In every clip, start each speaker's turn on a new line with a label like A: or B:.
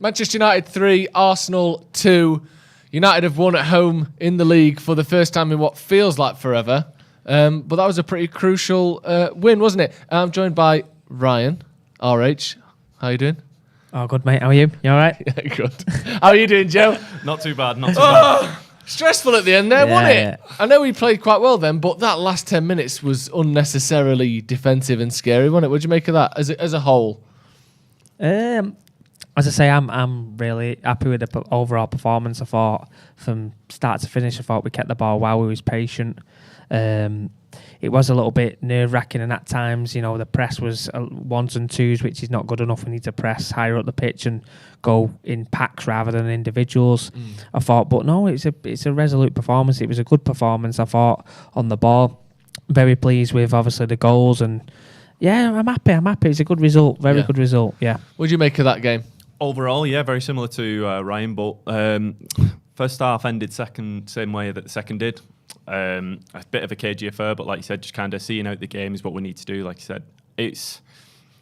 A: Manchester United 3, Arsenal 2. United have won at home in the league for the first time in what feels like forever. But that was a pretty crucial win, wasn't it? I'm joined by Ryan, RH. How you doing?
B: Oh, good, mate. How are you? You all right?
A: Yeah, good. How are you doing, Joe?
C: Not too bad, not too bad.
A: Stressful at the end there, wasn't it?
B: Yeah.
A: I know we played quite well then, but that last 10 minutes was unnecessarily defensive and scary, wasn't it? What do you make of that as a whole?
B: As I say, I'm really happy with the overall performance. I thought from start to finish, I thought we kept the ball well. We was patient. It was a little bit nerve-wracking, and at times, you know, the press was ones and twos, which is not good enough. We need to press higher up the pitch and go in packs rather than individuals. I thought, but no, it's a resolute performance. It was a good performance, I thought, on the ball. Very pleased with obviously the goals, and yeah, I'm happy. It's a good result, very good result. Yeah.
A: What do you make of that game?
C: Overall, yeah, very similar to Ryan, but first half ended same way that the second did. A bit of a cagey affair, but like you said, just kind of seeing out the game is what we need to do. Like you said, it's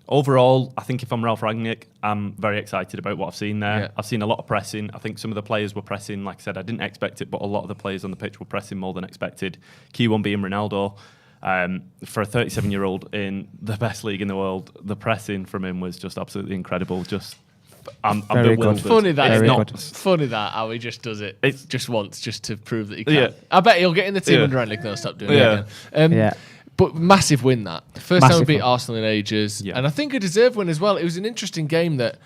C: overall, I think if I'm Ralph Rangnick, I'm very excited about what I've seen there. Yeah. I've seen a lot of pressing. I think some of the players were pressing. Like I said, I didn't expect it, but a lot of the players on the pitch were pressing more than expected. Key one being Ronaldo. For a 37-year-old in the best league in the world, the pressing from him was just absolutely incredible. I'm bewildered.
A: Funny that how he just does it. It's just once, just to prove that he can.
C: Yeah.
A: I bet he'll get in the team under Rangnick and they'll stop doing it again. But massive win that. First time we beat Arsenal in ages. Yeah. And I think a deserved win as well. It was an interesting game that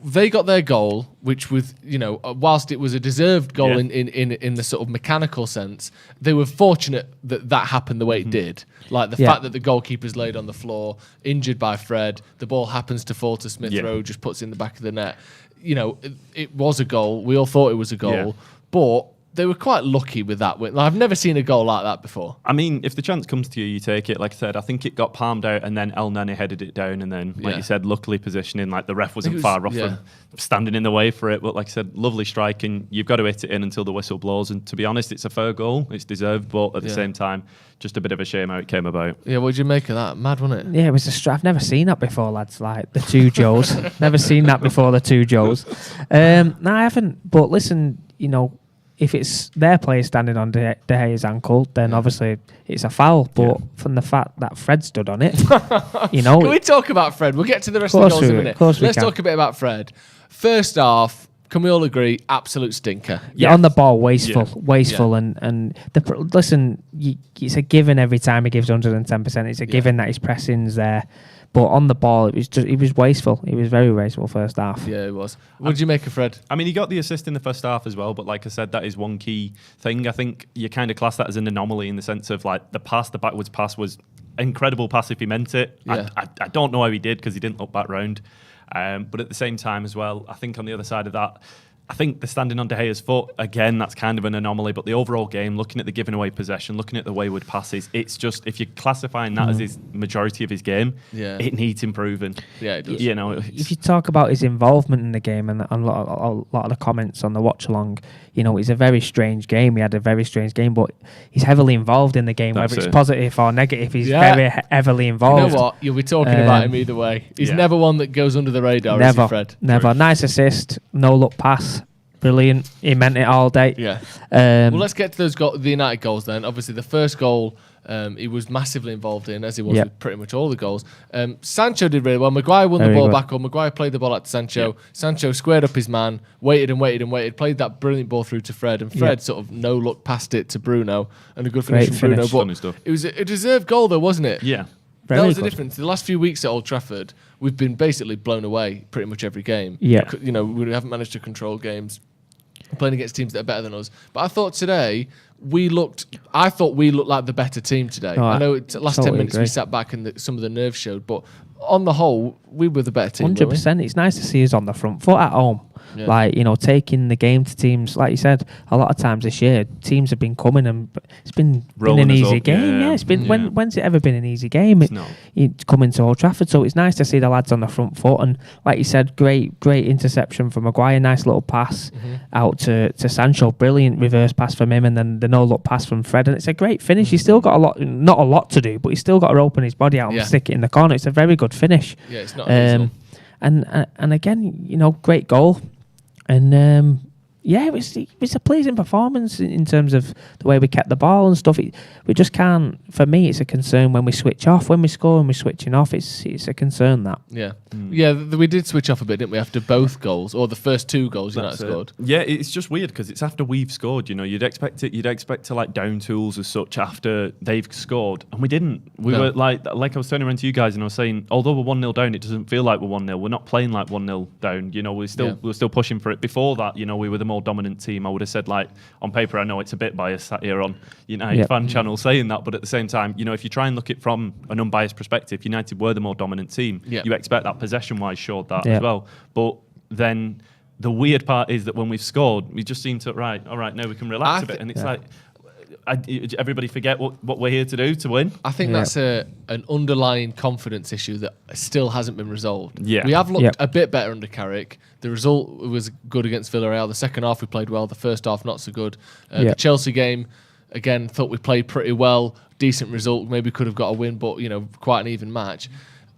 A: they got their goal, which was, you know, whilst it was a deserved goal in the sort of mechanical sense, they were fortunate that happened the way it did. Like the fact that the goalkeeper's laid on the floor, injured by Fred, the ball happens to fall to Smith Rowe, just puts it in the back of the net. You know, it was a goal. We all thought it was a goal, but they were quite lucky with that win. Like, I've never seen a goal like that before.
C: I mean, if the chance comes to you, you take it. Like I said, I think it got palmed out and then El Nene headed it down and then, like you said, luckily positioning, like the ref wasn't far off from standing in the way for it. But like I said, lovely striking. You've got to hit it in until the whistle blows. And to be honest, it's a fair goal. It's deserved. But at the same time, just a bit of a shame how it came about.
A: Yeah, what did you make of that? Mad, wasn't it?
B: Yeah, it was I've never seen that before, lads. Like the two Joes. Never seen that before, the two Joes. No, I haven't. But listen, you know, if it's their player standing on De Gea's ankle, then obviously it's a foul. But from the fact that Fred stood on it, you know.
A: Can we talk about Fred? We'll get to the rest of the goals in a minute. Let's talk a bit about Fred. First half, can we all agree, absolute stinker?
B: Yeah, on the ball, wasteful, and listen, it's a given every time he gives 110%. It's a given that his pressing's there. But on the ball, it was wasteful. It was very wasteful first half.
A: Yeah, it was. What did you make of Fred?
C: I mean, he got the assist in the first half as well, but like I said, that is one key thing. I think you kind of class that as an anomaly in the sense of like the backwards pass was incredible pass if he meant it. Yeah. I don't know how he did because he didn't look back round. But at the same time as well, I think on the other side of that, I think the standing on De Gea's foot, again, that's kind of an anomaly. But the overall game, looking at the giving away possession, looking at the wayward passes, it's just, if you're classifying that as his majority of his game, it needs improving.
A: Yeah, it does.
C: You know,
B: if you talk about his involvement in the game and a lot of the comments on the watch along, you know, it's a very strange game. He had a very strange game, but he's heavily involved in the game, whether it's positive or negative. He's very heavily involved.
A: You know what? You'll be talking about him either way. He's never one that goes under the radar, is he, Fred?
B: Never. Nice assist, no look pass. Brilliant. He meant it all day.
A: Yeah. Well, let's get to the United goals then. Obviously, the first goal he was massively involved in, as he was with pretty much all the goals. Sancho did really well. Maguire won the ball back on. Maguire played the ball out to Sancho. Yeah. Sancho squared up his man, waited, played that brilliant ball through to Fred, and Fred sort of no-look passed it to Bruno, and a good finish from Bruno. But it was a deserved goal, though, wasn't it?
C: Yeah.
A: That was the difference. The last few weeks at Old Trafford, we've been basically blown away pretty much every game.
B: Yeah.
A: You know, we haven't managed to control games. Playing against teams that are better than us. But I thought today we looked like the better team today. I know last 10 minutes we sat back and some of the nerves showed, but on the whole, we were the better team.
B: 100%. It's nice to see us on the front foot at home. Yeah. Like, you know, taking the game to teams, like you said, a lot of times this year, teams have been coming and it's been an easy game. Yeah, it's been when's it ever been an easy game? It's coming to Old Trafford, so it's nice to see the lads on the front foot. And like you said, great interception from Maguire, nice little pass out to Sancho, brilliant reverse pass from him, and then the no-look pass from Fred, and it's a great finish. He's still got not a lot to do, but he's still got to open his body out and stick it in the corner. It's a very good finish.
A: Yeah, it's not easy.
B: And again, great goal. And it was a pleasing performance in terms of the way we kept the ball and stuff. We just can't. For me, it's a concern when we switch off. When we score and we're switching off, it's a concern that.
A: Yeah, we did switch off a bit, didn't we? After both goals, or the first 2 goals United scored.
C: Yeah, it's just weird because it's after we've scored. You'd expect it. You'd expect to like down tools as such after they've scored, and we didn't. We were like I was turning around to you guys and I was saying, although we're 1-0 down, it doesn't feel like we're 1-0. We're not playing like 1-0 down. We're still pushing for it. Before that, we were the more dominant team. I would have said, like, on paper, I know it's a bit biased sat here on United fan channel saying that, but at the same time, if you try and look at it from an unbiased perspective, United were the more dominant team. You expect that possession-wise showed that as well. But then the weird part is that when we've scored, we just seem to, all right, now we can relax a bit. And it's like, everybody forget what we're here to do, to win.
A: I think that's an underlying confidence issue that still hasn't been resolved.
C: Yeah.
A: We have looked a bit better under Carrick. The result was good against Villarreal. The second half we played well. The first half not so good. The Chelsea game, again, thought we played pretty well. Decent result. Maybe could have got a win, but quite an even match.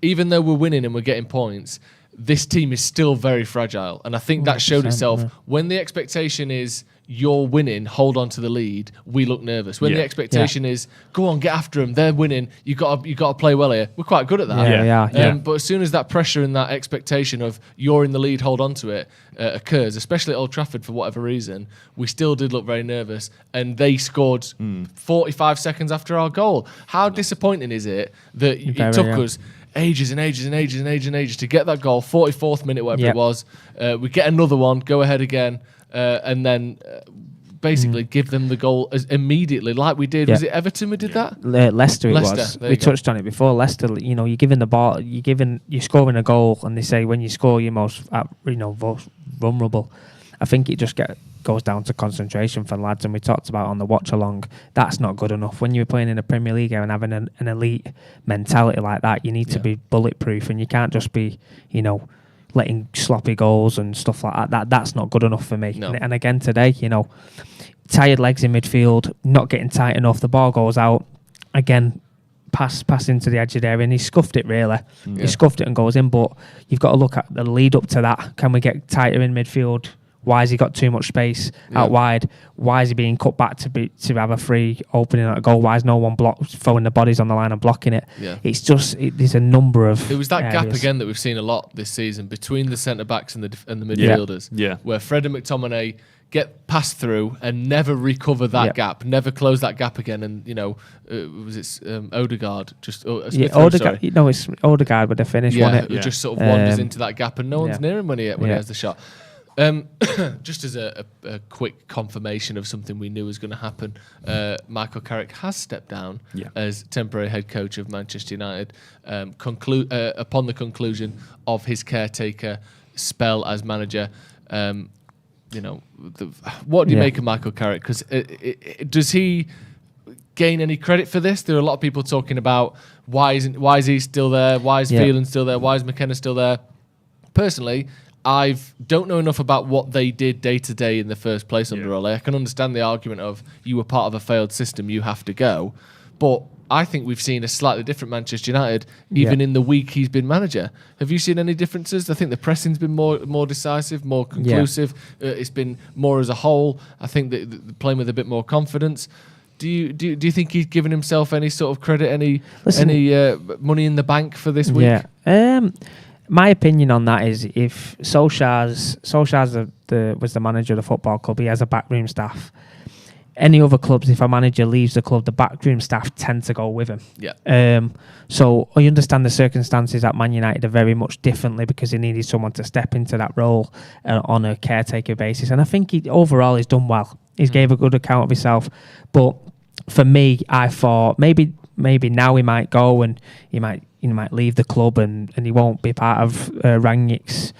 A: Even though we're winning and we're getting points, this team is still very fragile. And I think that showed itself when the expectation is you're winning, hold on to the lead, we look nervous. When the expectation is, go on, get after them, they're winning, you got to play well here. We're quite good at that. But as soon as that pressure and that expectation of you're in the lead, hold on to it, occurs, especially at Old Trafford for whatever reason, we still did look very nervous. And they scored 45 seconds after our goal. How disappointing is it that it took us ages and ages and ages and ages and ages to get that goal, 44th minute, whatever it was. We get another one, go ahead again. And then basically give them the goal immediately, like we did. Was it Everton we did that?
B: Leicester. It was. We touched on it before. Leicester, you're giving the ball, you're scoring a goal, and they say when you score, you're most vulnerable. I think it just goes down to concentration for lads, and we talked about on the watch along. That's not good enough. When you're playing in a Premier League and having an elite mentality like that, you need to be bulletproof, and you can't just be, letting sloppy goals and stuff like that. That's not good enough for me.
A: No.
B: And again today, tired legs in midfield, not getting tight enough. The ball goes out. Again, pass into the edge of the area, and he scuffed it really. He scuffed it and goes in. But you've got to look at the lead up to that. Can we get tighter in midfield? Why has he got too much space out wide? Why is he being cut back to have a free opening at a goal? Why is no one throwing the bodies on the line and blocking it? It's just there's a number of.
A: It was that gap again that we've seen a lot this season between the centre backs and the midfielders. Where Fred and McTominay get passed through and never recover that gap, never close that gap again. And was it Odegaard?
B: Odegaard. It's Odegaard with the finish.
A: It just sort of wanders into that gap, and no one's near him when he has the shot. Just as a quick confirmation of something we knew was going to happen, Michael Carrick has stepped down as temporary head coach of Manchester United upon the conclusion of his caretaker spell as manager. What do you make of Michael Carrick? Because does he gain any credit for this? There are a lot of people talking about why is he still there? Why is Phelan still there? Why is McKenna still there? Personally, I don't know enough about what they did day to day in the first place under Ole. I can understand the argument of you were part of a failed system, you have to go. But I think we've seen a slightly different Manchester United even in the week he's been manager. Have you seen any differences? I think the pressing's been more decisive, more conclusive. It's been more as a whole. I think that playing with a bit more confidence. Do you think he's given himself any sort of credit, any money in the bank for this week?
B: My opinion on that is if Solskjaer's was the manager of the football club, he has a backroom staff. Any other clubs, if a manager leaves the club, the backroom staff tend to go with him. So I understand the circumstances at Man United are very much differently because he needed someone to step into that role on a caretaker basis. And I think overall he's done well. He's gave a good account of himself. But for me, I thought maybe now he might go and he might leave the club and he won't be part of Rangnick's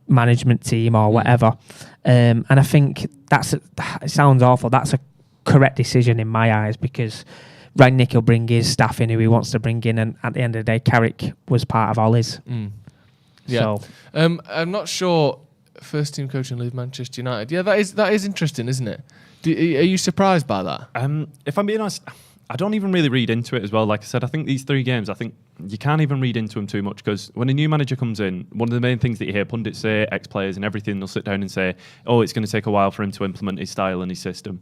B: management team or whatever. And I think it sounds awful. That's a correct decision in my eyes because Rangnick will bring his staff in who he wants to bring in, and at the end of the day, Carrick was part of all his. So,
A: I'm not sure. First team coach and leave Manchester United. Yeah, that is interesting, isn't it? Are you surprised by that?
C: If I'm being honest, I don't even really read into it as well. Like I said, I think these 3 games, I think you can't even read into them too much, because when a new manager comes in, one of the main things that you hear pundits say, ex-players and everything, they'll sit down and say, oh, it's going to take a while for him to implement his style and his system.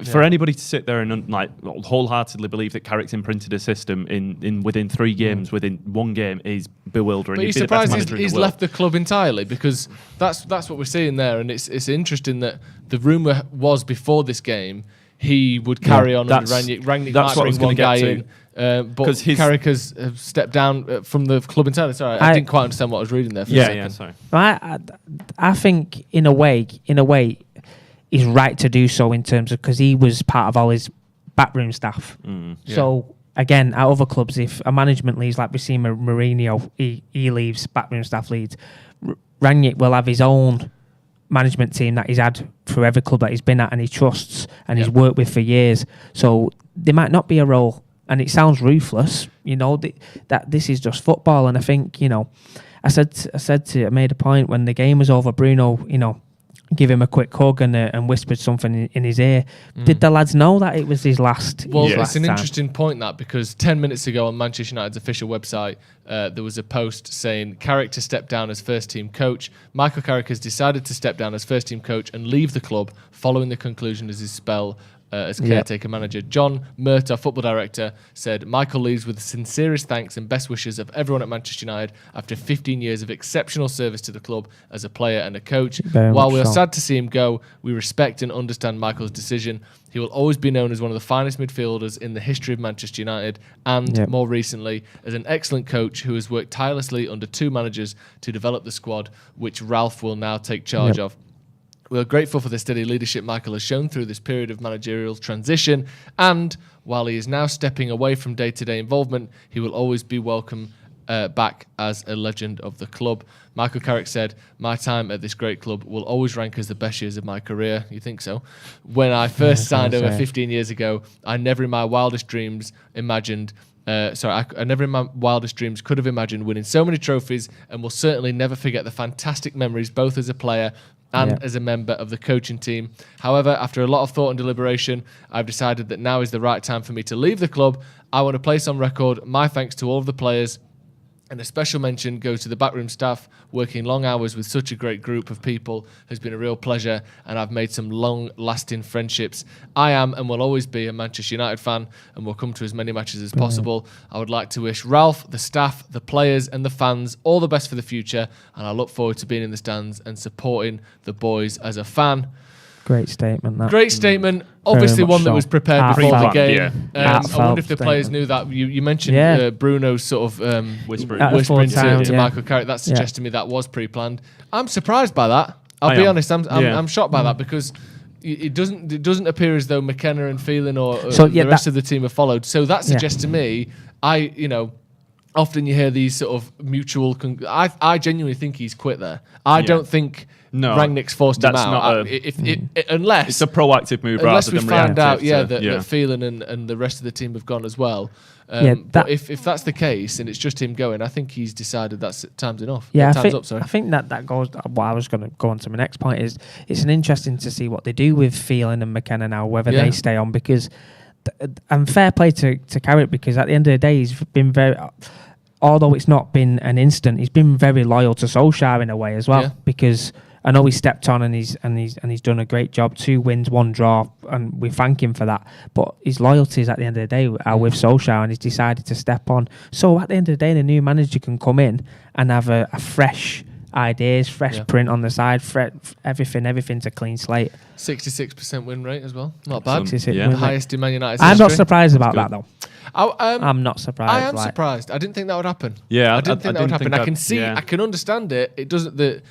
C: For anybody to sit there and like wholeheartedly believe that Carrick's imprinted a system in within 3 games, within 1 game, is bewildering.
A: But you're surprised he's left the club entirely, because that's what we're seeing there, and it's interesting that the rumour was before this game he would carry on under Rangnick. Rangnick might bring one guy in. But Carrick has stepped down from the club entirely. Sorry, I didn't quite understand what I was reading there for a second.
C: Sorry.
B: I think in a way, he's right to do so, in terms of, because he was part of all his backroom staff. So again, at other clubs, if a management leaves, like we see Mourinho, he leaves, backroom staff leads. Rangnick will have his own management team that he's had through every club that he's been at and he trusts and he's worked with for years. So there might not be a role, and it sounds ruthless, that this is just football. And I think, I made a point when the game was over, Bruno, give him a quick hug and whispered something in his ear. Did the lads know that it was his last?
A: Well, it's an interesting point, that, because 10 minutes ago on Manchester United's official website, there was a post saying Carrick to step down as first team coach. Michael Carrick has decided to step down as first team coach and leave the club following the conclusion of his spell as caretaker manager. John Murtaugh, football director, said Michael leaves with the sincerest thanks and best wishes of everyone at Manchester United after 15 years of exceptional service to the club as a player and a coach. While we are sad to see him go, we respect and understand Michael's decision. He will always be known as one of the finest midfielders in the history of Manchester United, and more recently as an excellent coach who has worked tirelessly under 2 managers to develop the squad, which Ralph will now take charge of. We are grateful for the steady leadership Michael has shown through this period of managerial transition, and while he is now stepping away from day-to-day involvement, he will always be welcome back as a legend of the club. Michael Carrick said, my time at this great club will always rank as the best years of my career. You think so? When I first signed over 15 years ago, I never in my wildest dreams imagined I never in my wildest dreams could have imagined winning so many trophies, and will certainly never forget the fantastic memories both as a player and as a member of the coaching team. However, after a lot of thought and deliberation, I've decided that now is the right time for me to leave the club. I want to place on record my thanks to all of the players, and a special mention goes to the backroom staff. Working long hours with such a great group of people has been a real pleasure, and I've made some long-lasting friendships. I am and will always be a Manchester United fan, and will come to as many matches as possible. I would like to wish Ralph, the staff, the players and the fans all the best for the future, and I look forward to being in the stands and supporting the boys as a fan.
B: Great statement.
A: Great statement. Obviously one that was prepared before the game. I wonder if the players knew that. You mentioned Bruno's sort of whispering to Michael Carrick. That suggests to me that was pre-planned. I'm surprised by that. I'll be honest. I'm shocked by that, because it doesn't appear as though McKenna and Phelan or the rest of the team have followed. So that suggests to me, often you hear these sort of mutual. I genuinely think he's quit there. I don't think Rangnick's forced him out. Unless
C: it's a proactive move,
A: unless
C: rather than
A: we find out,
C: that
A: Phelan and the rest of the team have gone as well. But if that's the case and it's just him going, I think he's decided that's time's enough. Time's up. Sorry.
B: I think that goes. What I was going to go on to my next point is it's an interesting to see what they do with Phelan and McKenna now, whether they stay on, because. And fair play to Carrick, because at the end of the day, he's been very, although it's not been an instant, he's been very loyal to Solskjaer in a way as well. Because I know he stepped on and he's done a great job. 2 wins, 1 draw, and we thank him for that. But his loyalties at the end of the day are with Solskjaer, and he's decided to step on. So at the end of the day, the new manager can come in and have a fresh ideas, fresh print on the side, everything's a clean slate.
A: 66% win rate as well. Not bad.
B: The
A: highest in Man United's
B: I'm
A: history.
B: not surprised about that though.
A: I'm
B: not surprised.
A: I am surprised. I didn't think that would happen.
C: I
A: didn't think that would happen. I can see, I can understand it. It doesn't. The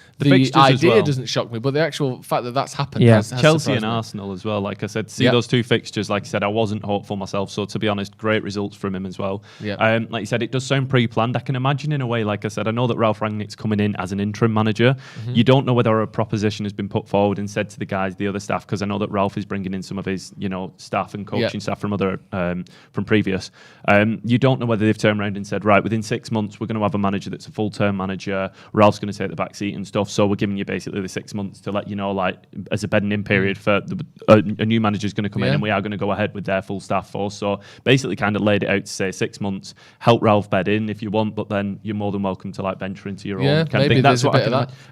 A: idea doesn't shock me, but the actual fact that that's happened. Has
C: Chelsea and Arsenal as well. Like I said, those 2 fixtures. Like I said, I wasn't hopeful myself. So to be honest, great results from him as well. Like you said, it does sound pre-planned. I can imagine in a way. Like I said, I know that Ralph Rangnick's coming in as an interim manager. You don't know whether a proposition has been put forward and said to the guys, the other staff, because I know that Ralph is bringing in some of his, staff and coaching staff from other from previous obvious. You don't know whether they've turned around and said, right, within 6 months, we're going to have a manager that's a full-term manager. Ralph's going to take the back seat and stuff. So we're giving you basically the 6 months to let you know, like, as a bedding in period for a new manager's going to come in, and we are going to go ahead with their full staff force. So basically kind of laid it out to say 6 months, help Ralph bed in if you want, but then you're more than welcome to like venture into your own kind of thing. That's what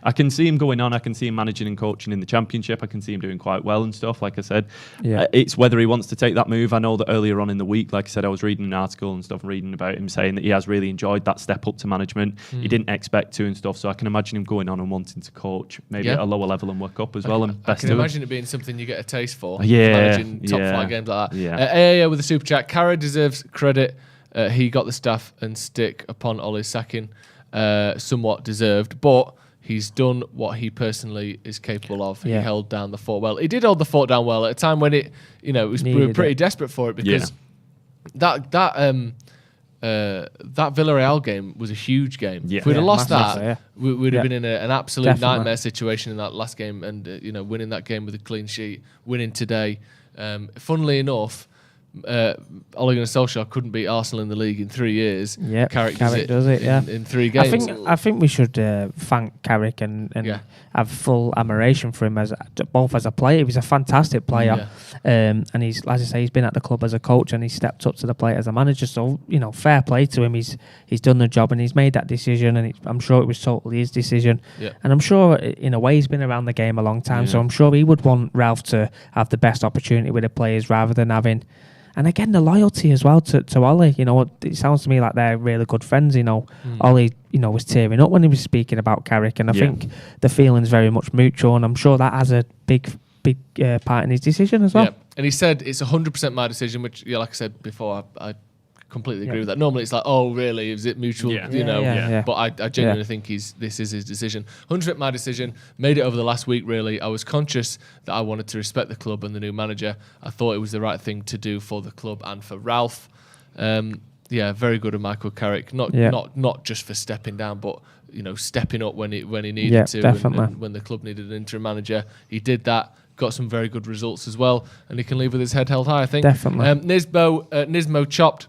C: I can see him going on. I can see him managing and coaching in the Championship. I can see him doing quite well and stuff, like I said. It's whether he wants to take that move. I know that earlier on in the week, like I said, I was reading an article and stuff, reading about him saying that he has really enjoyed that step up to management. He didn't expect to and stuff, so I can imagine him going on and wanting to coach maybe at a lower level and work up as well. And
A: I can imagine it being something you get a taste for.
C: Managing
A: top flight games like that. With the super chat, Carrick deserves credit. He got the staff and stick upon Ollie's sacking, somewhat deserved, but he's done what he personally is capable of. He held down the fort well. He did hold the fort down well at a time when it we were pretty desperate for it, because that Villarreal game was a huge game. If we'd have lost that, we'd have been in an absolute nightmare situation in that last game, and winning that game with a clean sheet, winning today. Funnily enough, Ole Gunnar Solskjaer couldn't beat Arsenal in the league in 3 years. Carrick does it in 3 games.
B: I think we should thank Carrick and have full admiration for him both as a player. He was a fantastic player, and he's, as I say, he's been at the club as a coach, and he's stepped up to the plate as a manager. So fair play to him. He's done the job, and he's made that decision, and I'm sure it was totally his decision. And I'm sure in a way he's been around the game a long time, so I'm sure he would want Ralph to have the best opportunity with the players rather than having. And again, the loyalty as well to Ollie. It sounds to me like they're really good friends. Ollie, was tearing up when he was speaking about Carrick, and I think the feeling's very much mutual, and I'm sure that has a big part in his decision as well. Yeah.
A: And he said it's 100% my decision, which, like I said before, I completely agree with that. Normally it's like, oh really, is it mutual? But I genuinely think this is his decision. 100% my decision. Made it over the last week. Really, I was conscious that I wanted to respect the club and the new manager. I thought it was the right thing to do for the club and for Ralph. Very good of Michael Carrick. Not just for stepping down, but stepping up when he needed to, and when the club needed an interim manager. He did that. Got some very good results as well, and he can leave with his head held high, I think.
B: Definitely.
A: Nismo Chopped,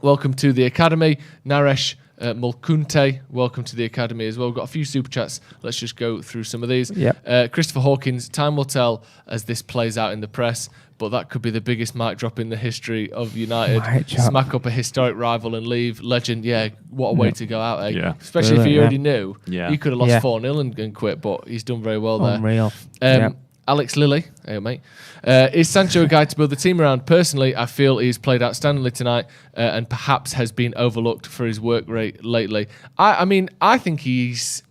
A: welcome to the Academy. Naresh Mulkunte, welcome to the Academy as well. We've got a few super chats. Let's just go through some of these. Christopher Hawkins, time will tell as this plays out in the press, but that could be the biggest mic drop in the history of United. Smack up a historic rival and leave. Legend, what a way to go out, eh? Especially if he already knew. He could have lost 4-0 and quit, but he's done very well there.
B: Unreal.
A: Alex Lilly, hey mate, is Sancho a guy to build the team around? Personally, I feel he's played outstandingly tonight, and perhaps has been overlooked for his work rate lately. I think he's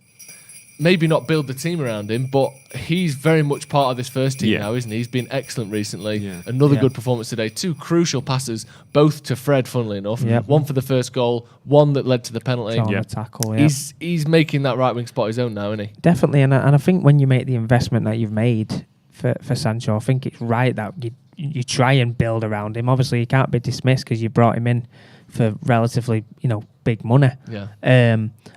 A: maybe not build the team around him, but he's very much part of this first team now, isn't he? He's been excellent recently. Another good performance today. 2 crucial passes, both to Fred, funnily enough. One for the first goal, one that led to the penalty.
B: Tackle,
A: He's making that right wing spot his own now, isn't he?
B: Definitely, and I think when you make the investment that you've made for Sancho, I think it's right that you try and build around him. Obviously, he can't be dismissed because you brought him in for relatively, big money.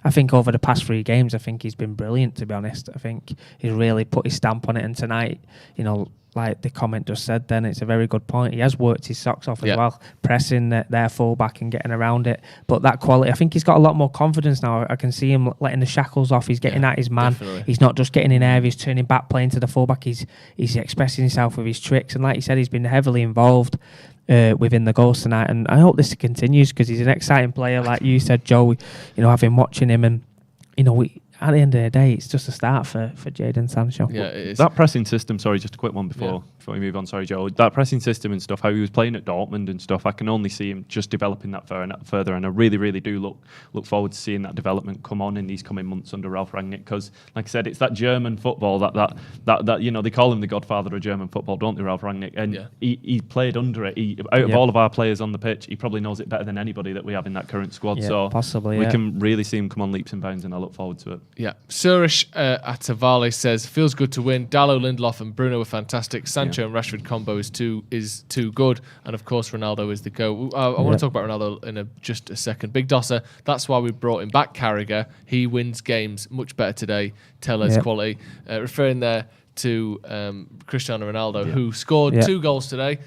B: I think over the past 3 games, I think he's been brilliant, to be honest. I think he's really put his stamp on it, and tonight, like the comment just said then, it's a very good point. He has worked his socks off as well, pressing their full-back and getting around it. But that quality, I think he's got a lot more confidence now. I can see him letting the shackles off. He's getting at his man. Definitely. He's not just getting in areas, turning back, playing to the full-back. He's expressing himself with his tricks. And like you said, he's been heavily involved within the goals tonight. And I hope this continues, because he's an exciting player. Like you said, Joe, I've been watching him, and, at the end of the day, it's just a start for Jadon Sancho.
A: Yeah, it is.
C: That pressing system, sorry, just a quick one before we move on, sorry, Joe. That pressing system and stuff, how he was playing at Dortmund and stuff, I can only see him just developing that further, and I really, really do look forward to seeing that development come on in these coming months under Ralf Rangnick, because, like I said, it's that German football that they call him the godfather of German football, don't they, Ralf Rangnick? And he played under it. Out of all of our players on the pitch, he probably knows it better than anybody that we have in that current squad. So
B: possibly,
C: we can really see him come on leaps and bounds, and I look forward to it.
A: Yeah. Surish Atavale says, feels good to win. Dalot, Lindelof and Bruno are fantastic. Sancho and Rashford combo is too good. And of course, Ronaldo is the go. I want to talk about Ronaldo in just a second. Big Dosser, that's why we brought him back, Carragher. He wins games much better today. Teller's quality. Referring there to Cristiano Ronaldo, who scored 2 goals today.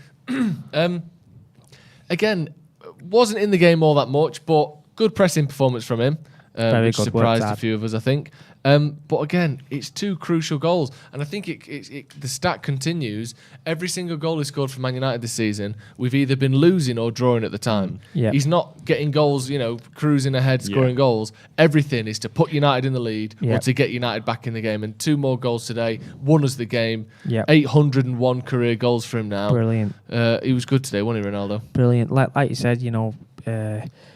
A: Again, wasn't in the game all that much, but good pressing performance from him, which surprised a few of us, I think. But again, it's 2 crucial goals, and I think the stat continues. Every single goal he scored for Man United this season, we've either been losing or drawing at the time.
B: Yeah.
A: He's not getting goals, cruising ahead, scoring goals. Everything is to put United in the lead or to get United back in the game. And 2 more goals today won us the game. 801 career goals for him now.
B: Brilliant.
A: He was good today, wasn't he, Ronaldo?
B: Brilliant. Like you said,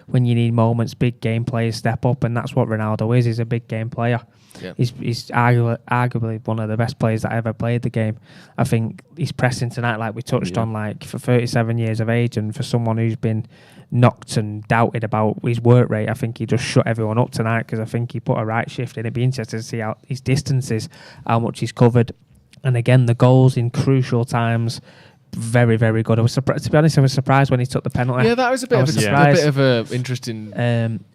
B: when you need moments, big game players step up, and that's what Ronaldo is. He's a big game player. Yeah. He's arguably one of the best players that ever played the game. I think he's pressing tonight, like we touched on, like for 37 years of age, and for someone who's been knocked and doubted about his work rate, I think he just shut everyone up tonight, because I think he put a right shift in. It'd be interesting to see how his distances, how much he's covered, and again the goals in crucial times. Very, very good. I was surprised. To be honest, I was surprised when he took the penalty.
A: Yeah, that was a bit of an interesting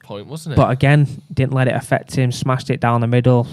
A: point, wasn't it?
B: But again, didn't let it affect him. Smashed it down the middle.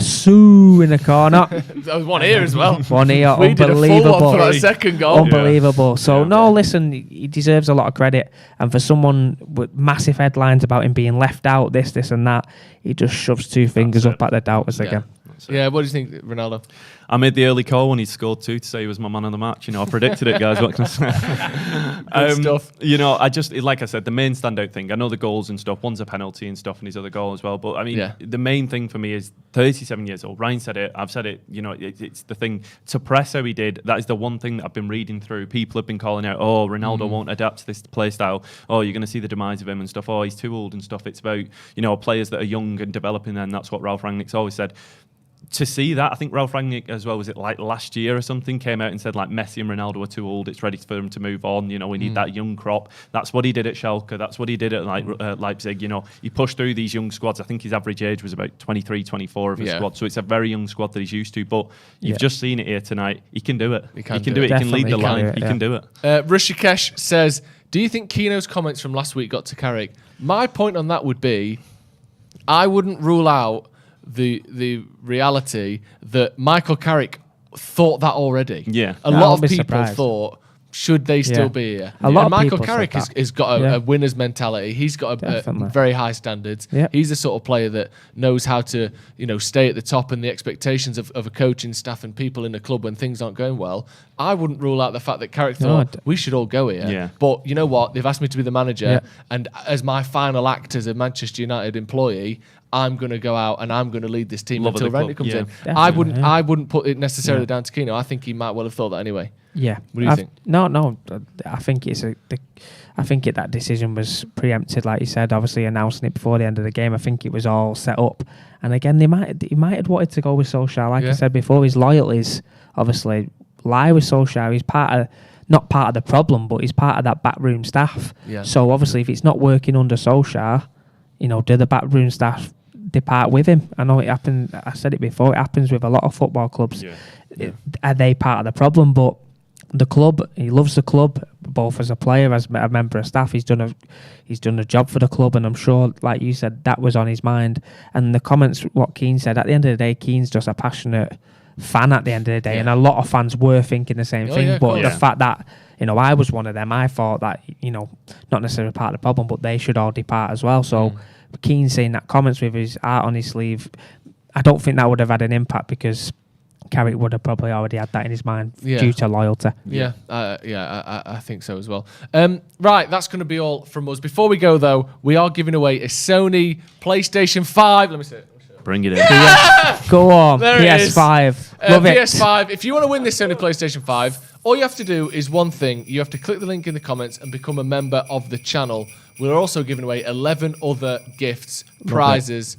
B: Sue in the corner.
A: That was one here as well.
B: One here,
A: we
B: unbelievable.
A: Did a full one for that second goal.
B: Unbelievable. So listen, he deserves a lot of credit. And for someone with massive headlines about him being left out, this and that, he just shoves 2 fingers up at the doubters again.
A: Yeah, what do you think, Ronaldo?
C: I made the early call when he scored 2 to say he was my man of the match. I predicted it, guys. What can I say?
A: Good stuff.
C: I just, like I said, the main standout thing, I know the goals and stuff, one's a penalty and stuff and his other goal as well, but I mean, the main thing for me is 37 years old. Ryan said it, I've said it, it's the thing, to press how he did, that is the one thing that I've been reading through. People have been calling out, Ronaldo won't adapt to this play style, you're going to see the demise of him and stuff, he's too old and stuff. It's about, players that are young and developing, and that's what Ralph Rangnick's always said. To see that, I think Ralph Rangnick as well, was it like last year or something, came out and said like Messi and Ronaldo are too old, it's ready for them to move on, we need that young crop. That's what he did at Schalke, that's what he did at Leipzig, he pushed through these young squads. I think his average age was about 23, 24 of his squad, so it's a very young squad that he's used to, but you've just seen it here tonight. He can do it. He can do it. He can lead the line. He can do it.
A: Rishikesh says, do you think Keno's comments from last week got to Carrick? My point on that would be, I wouldn't rule out the reality that Michael Carrick thought that already.
C: Yeah.
A: A lot of people thought, should they still be here?
B: A lot of
A: Michael
B: people
A: Carrick has got a winner's mentality. He's got a very high standards.
B: Yeah.
A: He's the sort of player that knows how to, stay at the top, and the expectations of a coaching staff and people in the club when things aren't going well. I wouldn't rule out the fact that Carrick thought we should all go here.
C: Yeah.
A: But you know what? They've asked me to be the manager, and as my final act as a Manchester United employee, I'm going to go out and I'm going to lead this team until Rangnick comes in.
B: Definitely,
A: I wouldn't put it necessarily down to Keno. I think he might well have thought that anyway.
B: Yeah.
A: What do you think?
B: No. I think that decision was preempted, like you said. Obviously, announcing it before the end of the game. I think it was all set up. And again, he might have wanted to go with Solskjaer. Like I said before, his loyalties obviously lie with Solskjaer. He's not part of the problem, but he's part of that backroom staff.
A: Yeah.
B: So obviously, if it's not working under Solskjaer, do the backroom staff depart with him? I know it happened. I said it before. It happens with a lot of football clubs. Yeah. Are they part of the problem? But the club, he loves the club, both as a player, as a member of staff. He's done a job for the club, and I'm sure, like you said, that was on his mind. And the comments, what Keane said, at the end of the day, Keane's just a passionate fan at the end of the day, and a lot of fans were thinking the same thing.
A: Yeah,
B: but the fact that I was one of them, I thought that not necessarily part of the problem, but they should all depart as well. So Keane saying that comments with his heart on his sleeve, I don't think that would have had an impact, because Carrick would have probably already had that in his mind due to loyalty.
A: I think so as well. Right, that's going to be all from us. Before we go, though, we are giving away a Sony PlayStation 5. Let me see it.
C: Bring it in.
B: Go on,
A: there
B: PS5. Love it.
A: PS5. If you want to win this Sony PlayStation 5, all you have to do is one thing. You have to click the link in the comments and become a member of the channel. We're also giving away 11 other gifts, prizes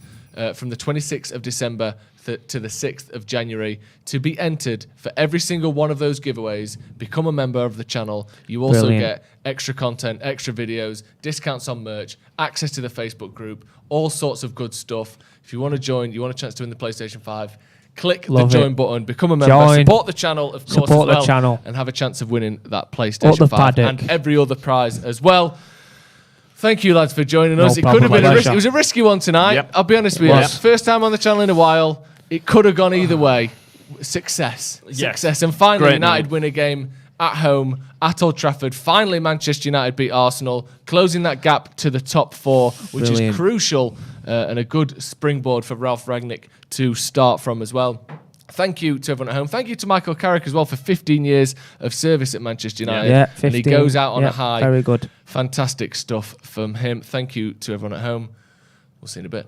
A: from the 26th of December to the 6th of January. To be entered for every single one of those giveaways, become a member of the channel. You also get extra content, extra videos, discounts on merch, access to the Facebook group, all sorts of good stuff. If you want to join, you want a chance to win the PlayStation 5, click the join button, become a member, support the channel, of course,
B: support the channel,
A: and have a chance of winning that PlayStation 5
B: Paddock,
A: and every other prize as well. Thank you, lads, for joining us. It could have been it was a risky one tonight. Yep. I'll be honest with you. First time on the channel in a while. It could have gone either way. Success. And finally, United win a game at home at Old Trafford. Finally, Manchester United beat Arsenal, closing that gap to the top 4, which is crucial and a good springboard for Ralph Rangnick to start from as well. Thank you to everyone at home. Thank you to Michael Carrick as well for 15 years of service at Manchester United.
B: Yeah, 15.
A: And he goes out on a high.
B: Very good.
A: Fantastic stuff from him. Thank you to everyone at home. We'll see you in a bit.